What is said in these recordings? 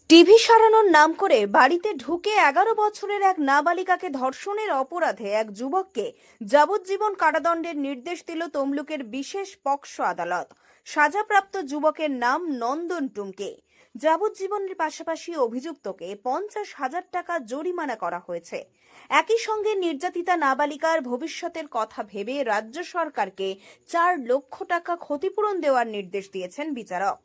TV সরানোর নাম করে বাড়িতে ঢুকে 11 বছরের এক নাবালিকাকে ধর্ষণের অপরাধে এক যুবককে যাবজ্জীবন কারাদণ্ডের নির্দেশ দিল তমলুকের বিশেষ পক্সো আদালত। সাজাপ্রাপ্ত যুবকের নাম নন্দন টুমকে। যাবজ্জীবনের পাশাপাশি অভিযুক্তকে 50,000 টাকা জরিমানা করা হয়েছে। একই সঙ্গে নির্যাতিতা নাবালিকার ভবিষ্যতের কথা ভেবে রাজ্য সরকারকে 4 লক্ষ টাকা ক্ষতিপূরণ দেওয়ার নির্দেশ দিয়েছেন বিচারক।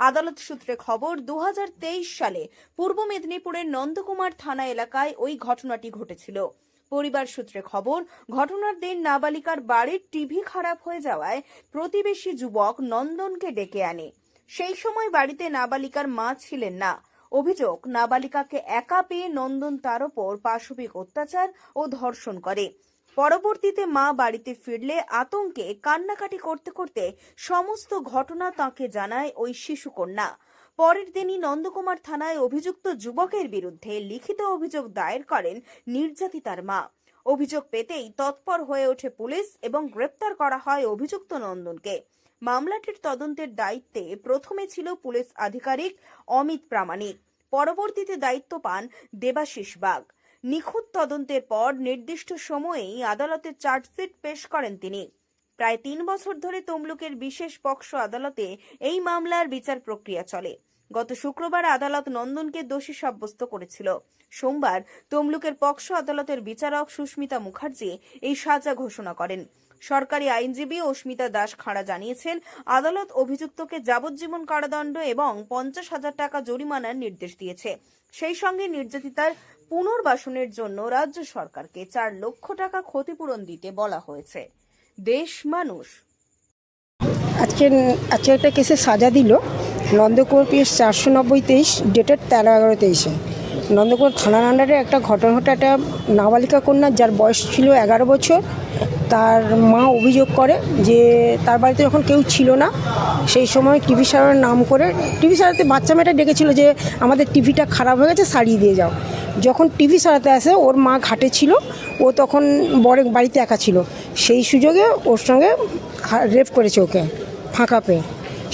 আদালত সূত্রে খবর, 2023 সালে পূর্ব মেদিনীপুরের নন্দকুমার থানা এলাকায় ওই ঘটনাটি ঘটেছিল। পরিবার সূত্রে খবর, ঘটনার দিন নাবালিকার বাড়ির টিভি খারাপ হয়ে যাওয়ায় প্রতিবেশী যুবক নন্দনকে ডেকে আনে। সেই সময় বাড়িতে নাবালিকার মা ছিলেন না। অভিযোগ, নাবালিকাকে একা পেয়ে নন্দন তার ওপর পাশবিক অত্যাচার ও ধর্ষণ করে। পরবর্তীতে মা বাড়িতে ফিরলে আতঙ্কে কান্নাকাটি করতে করতে সমস্ত ঘটনা তাঁকে জানায় ওই শিশুকন্যা। পরের দিনই নন্দকুমার থানায় অভিযুক্ত যুবকের বিরুদ্ধে লিখিত অভিযোগ দায়ের করেন নির্যাতিতার মা। অভিযোগ পেতেই তৎপর হয়ে ওঠে পুলিশ এবং গ্রেপ্তার করা হয় অভিযুক্ত নন্দনকে। মামলাটির তদন্তের দায়িত্বে প্রথমে ছিল পুলিশ আধিকারিক অমিত প্রামাণিক, পরবর্তীতে দায়িত্ব পান দেবাশিস বাগ। নিখুঁত তদন্তের পর নির্দিষ্ট সময়েই আদালতে চার্জশিট পেশ করেন তিনি। প্রায় 3 বছর ধরে তমলুকের বিশেষ পক্সো আদালতে এই মামলার বিচার প্রক্রিয়া চলে। গত শুক্রবার আদালত নন্দনকে দোষী সাব্যস্ত করেছিল। সোমবার তমলুকের পক্সো আদালতের বিচারক সুস্মিতা মুখার্জি এই সাজা ঘোষণা করেন। সরকারি আইনজীবী অস্মিতা দাস খাঁড়া জানিয়েছেন, আদালত অভিযুক্তকে যাবজ্জীবন কারাদণ্ড এবং 50,000 টাকা জরিমানার নির্দেশ দিয়েছে। সেই সঙ্গে নির্যাতিতার পুনর্বাসনের জন্য রাজ্য সরকারকে 4 লক্ষ টাকা ক্ষতিপূরণ দিতে বলা হয়েছে। দেশ মানুষ আজকে একটা কেসে সাজা দিল নন্দকুমার পিএস 490-23 ডেটেড 13/11-23। নন্দকুমার থানার আন্ডারে একটা ঘটনা ঘটে। একটা নাবালিকা কন্যা যার বয়স ছিল 11 বছর, তার মা অভিযোগ করে যে তার বাড়িতে যখন কেউ ছিল না সেই সময় টিভি সারানোর নাম করে টিভি সারাতে বাচ্চা মেয়েটা ডেকেছিল যে আমাদের টিভিটা খারাপ হয়ে গেছে, সারিয়ে দিয়ে যাও। যখন টিভি সারাতে আসে ওর মা ঘাটে ছিল, ও তখন বাড়িতে একা ছিল। সেই সুযোগে ওর সঙ্গে রেপ করেছে ওকে ফাঁকা পেয়ে।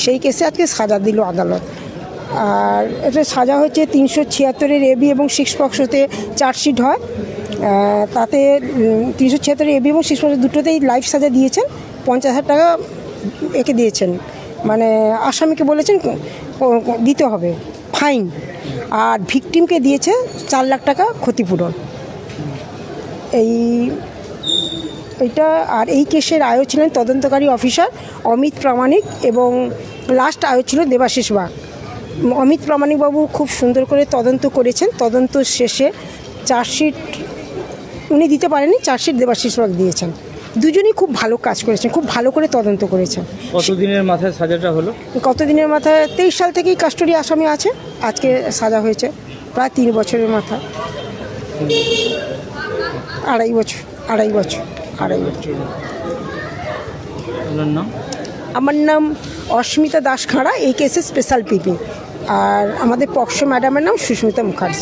সেই কেসে আজকে সাজা দিল আদালত। আর এটা সাজা হচ্ছে 376 AB এবং 6 পক্সোতে চার্জশিট হয়। তাতে 376 AB এবং 6 পক্সো দুটোতেই লাইফ সাজা দিয়েছেন। 50,000 টাকা একে দিয়েছেন, মানে আসামিকে বলেছেন দিতে হবে ফাইন। আর ভিকটিমকে দিয়েছে 4 লাখ টাকা ক্ষতিপূরণ। এইটা। আর এই কেসের আয়ও ছিলেন তদন্তকারী অফিসার অমিত প্রামাণিক এবং লাস্ট আয়ও ছিল দেবাশিস বাগ। অমিত প্রামাণিকবাবু খুব সুন্দর করে তদন্ত করেছেন। তদন্ত শেষে চার্জশিট উনি দিতে পারেননি, চার্জশিট দেবাশিস বাগ দিয়েছেন। দুজনেই খুব ভালো কাজ করেছেন, খুব ভালো করে তদন্ত করেছেন। কতদিনের মাথায় সাজাটা হলো? কতদিনের মাথায়? 23 সাল থেকেই কাস্টডি আসামি আছে, আজকে সাজা হয়েছে প্রায় 3 বছরের মাথায়। আড়াই বছর। আমার নাম অস্মিতা দাস খাঁড়া, এই কেসে স্পেশাল পিপি। আর আমাদের পক্সো ম্যাডামের নাম সুস্মিতা মুখার্জি।